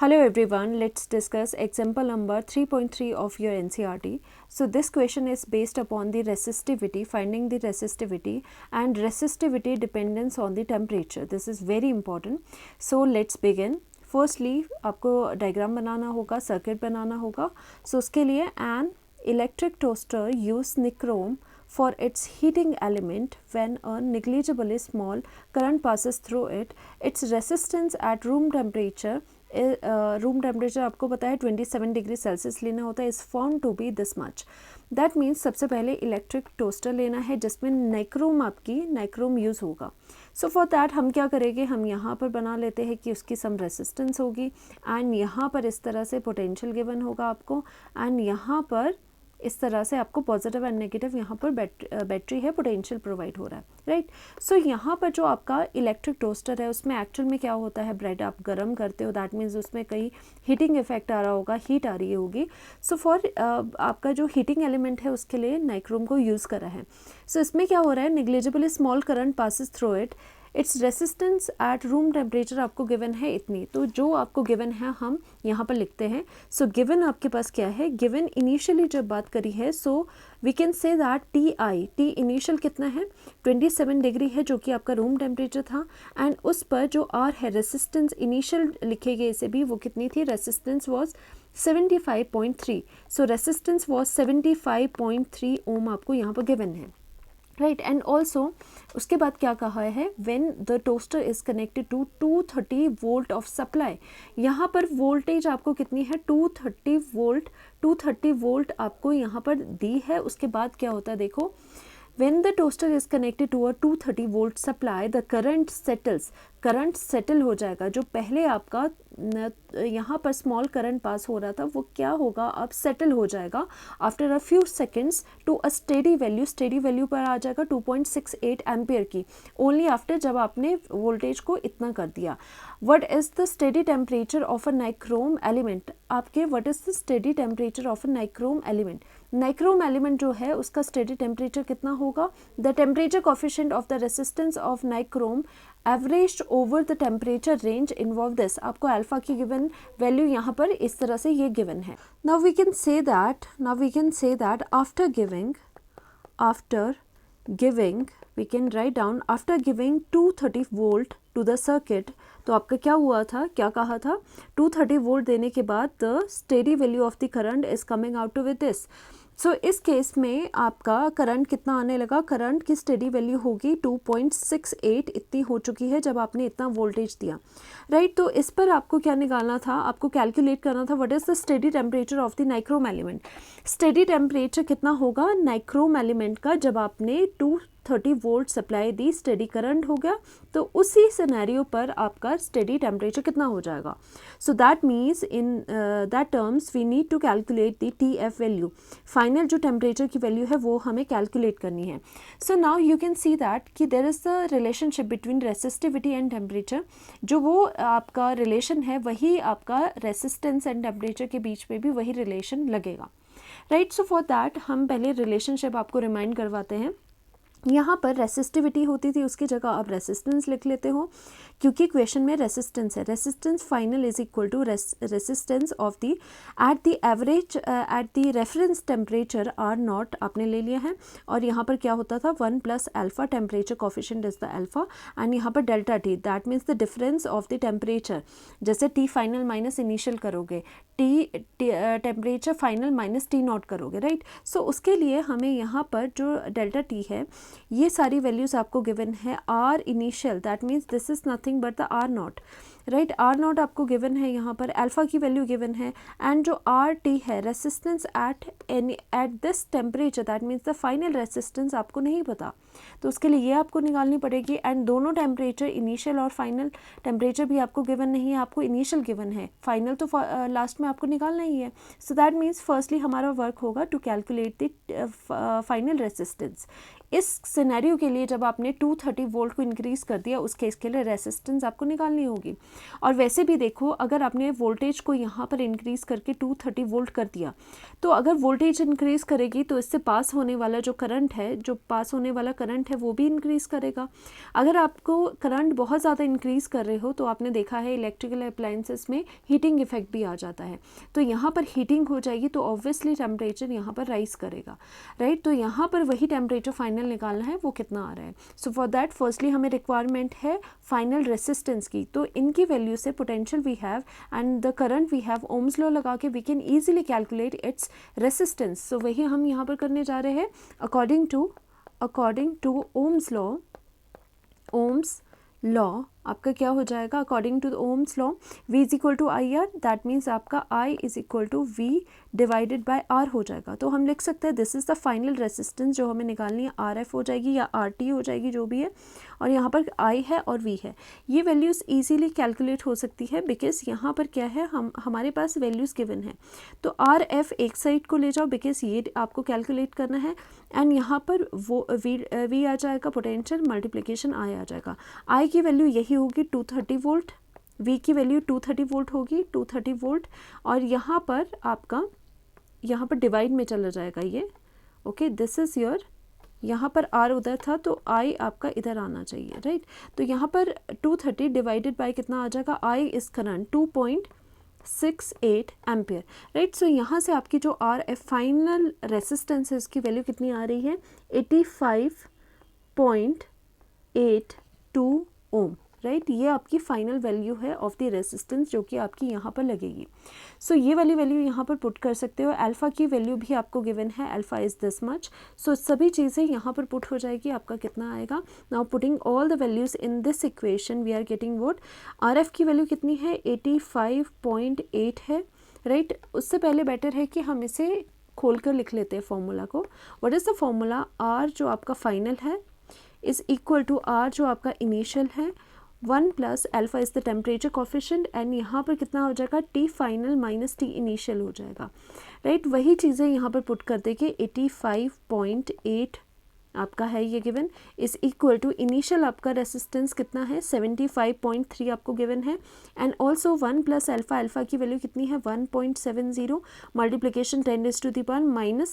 Hello everyone, let's discuss example number 3.3 of your NCERT. So this question is based upon the resistivity, finding the resistivity and resistivity dependence on the temperature. This is very important. So let's begin. Firstly आपको diagram बनाना होगा, circuit बनाना होगा. So उसके लिए an electric toaster use nichrome for its heating element when a negligibly small current passes through it. Its resistance at room temperature आपको पता है 27 degree Celsius लेना होता है, is found to be this much. That means सबसे पहले electric toaster लेना है जिसमें नाइक्रोम यूज़ होगा. सो फॉर दैट हम क्या करेंगे, हम यहाँ पर बना लेते हैं कि उसकी सम रेसिस्टेंस होगी एंड यहाँ पर इस तरह से पोटेंशियल गिवन होगा आपको एंड यहाँ पर इस तरह से आपको पॉजिटिव एंड नेगेटिव यहाँ पर बैटरी है, पोटेंशियल प्रोवाइड हो रहा है, राइट. सो यहाँ पर जो आपका इलेक्ट्रिक टोस्टर है उसमें एक्चुअल में क्या होता है, ब्रेड आप गर्म करते हो, दैट मीन्स उसमें कहीं हीटिंग इफेक्ट आ रहा होगा, हीट आ रही होगी. सो फॉर आपका जो हीटिंग एलिमेंट है उसके लिए नाइक्रोम को यूज़ करा है. सो इसमें क्या हो रहा है, negligibly small current passes through it. Its resistance at room temperature आपको गिवन है इतनी, तो जो आपको गिवन है हम यहाँ पर लिखते हैं. सो गिवन आपके पास क्या है, गिवन इनिशियली जब बात करी है so we can say that T initial कितना है 27 डिग्री है जो कि आपका रूम टेम्परेचर था एंड उस पर जो आर है रेसिस्टेंस इनिशियल लिखेंगे इसे भी, वो कितनी थी, resistance was 75.3. So resistance was 75.3 ओम आपको यहाँ पर गिवन है, राइट. एंड ऑल्सो उसके बाद क्या कहा है, when the toaster is connected to 230 volt of supply. यहाँ पर वोल्टेज आपको कितनी है 230 वोल्ट आपको यहाँ पर दी है. उसके बाद क्या होता है देखो, when the toaster is connected to a 230 volt supply the current settle हो जाएगा. जो पहले आपका यहाँ पर स्मॉल करंट पास हो रहा था वो क्या होगा, अब सेटल हो जाएगा after a few seconds to a steady value पर आ जाएगा 2.68 एम्पियर की, ओनली आफ्टर जब आपने वोल्टेज को इतना कर दिया. What is the steady temperature of a nichrome element, आपके what is the steady temperature of a nichrome element. Nichrome element जो है उसका स्टेडी टेम्परेचर कितना होगा, the temperature coefficient of the resistance of nichrome average over the temperature range involve this. आपको alpha की given value यहाँ पर इस तरह से ये गिवन है. Now we can say that after giving we can write down after giving 230 volt to the circuit. तो आपका क्या हुआ था, क्या कहा था, 230 वोल्ट देने के बाद the steady value of the current is coming out to with this. So इस केस में आपका करंट कितना आने लगा, करंट की स्टेडी वैल्यू होगी 2.68 इतनी हो चुकी है जब आपने इतना वोल्टेज दिया, राइट. तो इस पर आपको क्या निकालना था, आपको कैलकुलेट करना था what is the steady temperature of the nichrome element. Steady temperature कितना होगा नाइक्रोम एलिमेंट का जब आपने 230 वोल्ट सप्लाई दी, स्टेडी करंट हो गया, तो उसी सिनेरियो पर आपका स्टेडी टेम्परेचर कितना हो जाएगा. So that means in that terms we need to calculate the T F value. Final जो टेम्परेचर की वैल्यू है वो हमें कैलकुलेट करनी है. So now you can see that कि there is the relationship between resistivity and temperature. जो वो आपका रिलेशन है वही आपका रेसिस्टेंस एंड टेम्परेचर के बीच में भी वही रिलेशन लगेगा, राइट. सो फॉर दैट हम पहले रिलेशनशिप आपको रिमाइंड करवाते हैं. यहाँ पर रेसिस्टिविटी होती थी, उसकी जगह आप रेसिस्टेंस लिख लेते हो क्योंकि क्वेश्चन में रेसिस्टेंस है. Resistance final is equal to resistance of the at the average at the reference temperature R naught आपने ले लिया है. और यहाँ पर क्या होता था 1 plus alpha, temperature coefficient is the alpha and यहाँ पर delta T, that means the difference of the temperature. जैसे टी फाइनल माइनस इनिशियल करोगे, T temperature final minus T not करोगे, राइट. सो उसके लिए हमें यहाँ पर जो डेल्टा टी है ये सारी वैल्यूज आपको गिवन है. R initial that means this is nothing but the R naught, right. R naught आपको गिवन है, यहाँ पर अल्फा की वैल्यू गिवन है एंड जो आर टी है resistance at this temperature, that means the final resistance आपको नहीं पता, तो उसके लिए ये आपको निकालनी पड़ेगी. एंड दोनों टेम्परेचर इनिशियल और फाइनल टेम्परेचर भी आपको गिवन नहीं है, आपको इनिशियल गिवन है, फाइनल तो लास्ट में आपको निकालना ही है. सो दैट मीन्स फर्स्टली हमारा वर्क होगा to calculate the final resistance. इस सिनेरियो के लिए जब आपने 230 वोल्ट को इंक्रीज़ कर दिया उस केस के लिए रेसिस्टेंस आपको निकालनी होगी. और वैसे भी देखो, अगर आपने वोल्टेज को यहाँ पर इंक्रीज़ करके 230 वोल्ट कर दिया, तो अगर वोल्टेज इंक्रीज़ करेगी तो इससे पास होने वाला जो करंट है, जो पास होने वाला करंट है वो भी इंक्रीज़ करेगा। अगर आपको करंट बहुत ज़्यादा इंक्रीज़ कर रहे हो तो आपने देखा है इलेक्ट्रिकल अप्लायंसेस में हीटिंग इफेक्ट भी आ जाता है, तो यहाँ पर हीटिंग हो जाएगी तो ऑब्वियसली टेम्परेचर यहाँ पर राइज करेगा, राइट। तो यहाँ पर वही टेम्परेचर फाइनल निकालना है, वो कितना आ रहा है। सो फॉर दैट फर्स्टली हमें रिक्वायरमेंट है फाइनल रेसिस्टेंस की, तो इनकी वैल्यू से potential we have and the current we have, Ohm's law लगा के we can easily calculate its resistance. So वही हम यहाँ पर करने जा रहे हैं अकॉर्डिंग टू ओम्स लॉ। आपका क्या हो जाएगा, according to the Ohm's law V is equal to I R, that means आपका I is equal to V divided by R हो जाएगा। तो हम लिख सकते हैं this is the final resistance जो हमें निकालनी है, RF हो जाएगी या RT हो जाएगी, जो भी है, और यहाँ पर I है और V है। ये वैल्यूज़ ईजीली कैलकुलेट हो सकती है बिकॉज यहाँ पर क्या है, हमारे पास वैल्यूज़ गिवन है। तो RF एक साइड को ले जाओ बिकॉज ये आपको कैलकुलेट करना है, एंड यहाँ पर वो V आ जाएगा, पोटेंशियल मल्टीप्लिकेशन I आ जाएगा। I की वैल्यू यही होगी 230 वोल्ट, V की वैल्यू 230 वोल्ट होगी, 230 वोल्ट, और यहाँ पर आपका यहाँ पर डिवाइड में चला जाएगा ये, ओके, दिस इज़ योर, यहाँ पर R उधर था तो I आपका इधर आना चाहिए, राइट। तो यहाँ पर 230 डिवाइडेड बाय कितना आ जाएगा, I इस करंट 2.68 एम्पियर, राइट। सो यहाँ से आपकी जो RF फाइनल रेसिस्टेंस है इसकी वैल्यू कितनी आ रही है, 85.82 ओम, राइट। ये आपकी फाइनल वैल्यू है ऑफ द रेसिस्टेंस जो कि आपकी यहाँ पर लगेगी। सो ये वाली वैल्यू यहाँ पर पुट कर सकते हो। अल्फ़ा की वैल्यू भी आपको गिवन है, अल्फ़ा इज़ दिस मच। सो सभी चीज़ें यहाँ पर पुट हो जाएगी, आपका कितना आएगा। Now putting all the values in this equation we are getting what, RF की वैल्यू कितनी है, 85.8 है, राइट। उससे पहले बेटर है कि हम इसे खोल कर लिख लेते हैं फॉर्मूला को। What is the formula, R जो आपका फाइनल है इज़ इक्वल टू R जो आपका इनिशियल है, 1 plus alpha is the temperature coefficient, and यहाँ पर कितना हो जाएगा, T final minus T initial हो जाएगा, राइट। वही चीज़ें यहाँ पर पुट कर देंगे, 85.8 आपका है ये given, is equal to initial आपका रेसिस्टेंस कितना है, 75.3 आपको गिवन है, and also 1 plus alpha, alpha की वैल्यू कितनी है, 1.70, मल्टीप्लिकेशन 10⁻⁴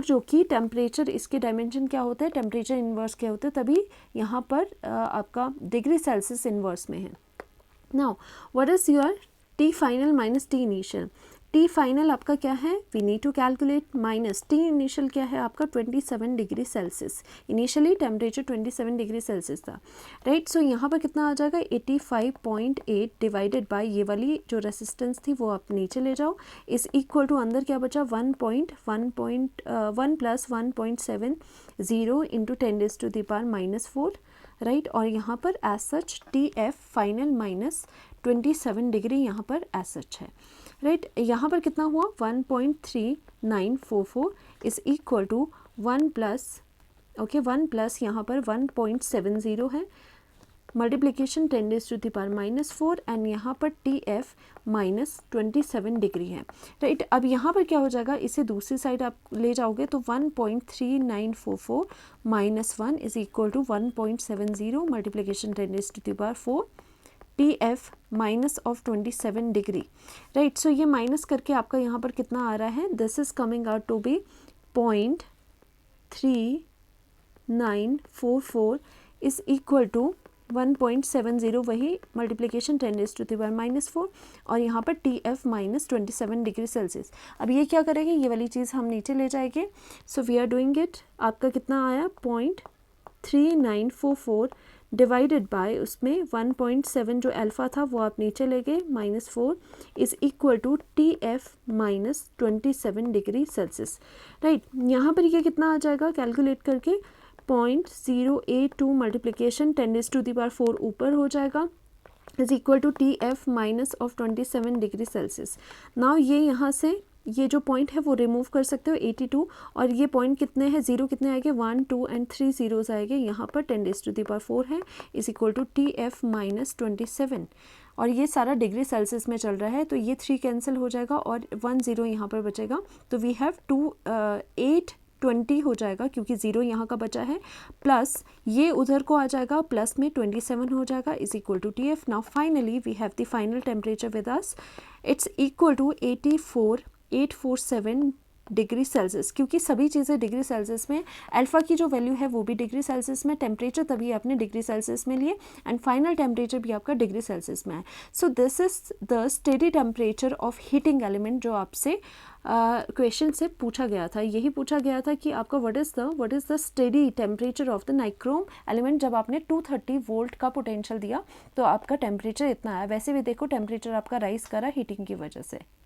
जो कि टेम्परेचर, इसके डायमेंशन क्या होता है, टेम्परेचर इन्वर्स क्या होता है, तभी यहाँ पर आपका डिग्री सेल्सियस इन्वर्स में है। Now what is your T final minus T initial, T final आपका क्या है, we need to calculate, minus T initial क्या है आपका 27 degree Celsius, initially temperature 27 degree Celsius था, राइट। सो यहाँ पर कितना आ जाएगा, 85.8 डिवाइडेड बाय ये वाली जो रेसिस्टेंस थी वो आप नीचे ले जाओ, इस इक्वल टू अंदर क्या बचा, 1 प्लस 1.70 इंटू 10⁻⁻⁴, राइट। और यहाँ पर as such TF final minus 27 degree यहाँ पर एज सच है, राइट। यहाँ पर कितना हुआ, 1.3944 is equal to 1 plus, okay, 1 plus यहाँ पर 1.70 है, मल्टीप्लिकेशन 10⁻⁻⁴, एंड यहाँ पर TF माइनस 27 डिग्री है, राइट। अब यहाँ पर क्या हो जाएगा, इसे दूसरी साइड आप ले जाओगे तो 1.3944 minus 1 is equal to 1.70 multiplication 10⁻⁴, TF minus of 27 degree, right. So ये माइनस करके आपका यहाँ पर कितना आ रहा है, this is coming out to be 0.3944 is equal to 1.70, वही मल्टीप्लिकेशन 10⁻⁻⁴, और यहाँ पर TF माइनस 27 डिग्री सेल्सियस। अब ये क्या करेंगे, ये वाली चीज़ हम नीचे ले जाएंगे। So we are doing it, आपका कितना आया, 0.3944 डिवाइडेड बाय उसमें 1.7 जो अल्फ़ा था वो आप नीचे ले गए, -4 is equal to TF minus 27 degree Celsius, right. यहाँ पर ये कितना आ जाएगा कैलकुलेट करके, 0.082 मल्टीप्लिकेशन 10⁻⁴ ऊपर हो जाएगा, is equal to TF minus of 27 degree Celsius. Now ये यहाँ से ये जो पॉइंट है वो रिमूव कर सकते हो, 82, और ये पॉइंट कितने हैं, 0 कितने आएंगे, 1 2 एंड 3 ज़ीरोज़ आएंगे, यहाँ पर 10⁻⁴ है, is equal to TF minus 27, और ये सारा डिग्री सेल्सियस में चल रहा है, तो ये 3 कैंसिल हो जाएगा और 1 0 यहाँ पर बचेगा। तो वी हैव 8 20 हो जाएगा क्योंकि 0 यहाँ का बचा है, प्लस ये उधर को आ जाएगा, प्लस में 27 हो जाएगा, is equal to TF. Now finally we have the final temperature with us, it's equal to 84,847 degree Celsius, क्योंकि सभी चीज़ें डिग्री सेल्सियस में, अल्फ़ा की जो वैल्यू है वो भी डिग्री सेल्सियस में, टेम्परेचर तभी आपने डिग्री सेल्सियस में लिए, एंड फाइनल टेम्परेचर भी आपका डिग्री सेल्सियस में है. So this is the steady temperature of heating element जो आपसे क्वेश्चन से पूछा गया था. यही पूछा गया था कि आपका what is the steady temperature of the nichrome element. जब आपने 230 वोल्ट का पोटेंशियल दिया तो आपका टेम्परेचर इतना है. वैसे भी देखो टेम्परेचर आपका राइज करा हीटिंग की वजह से.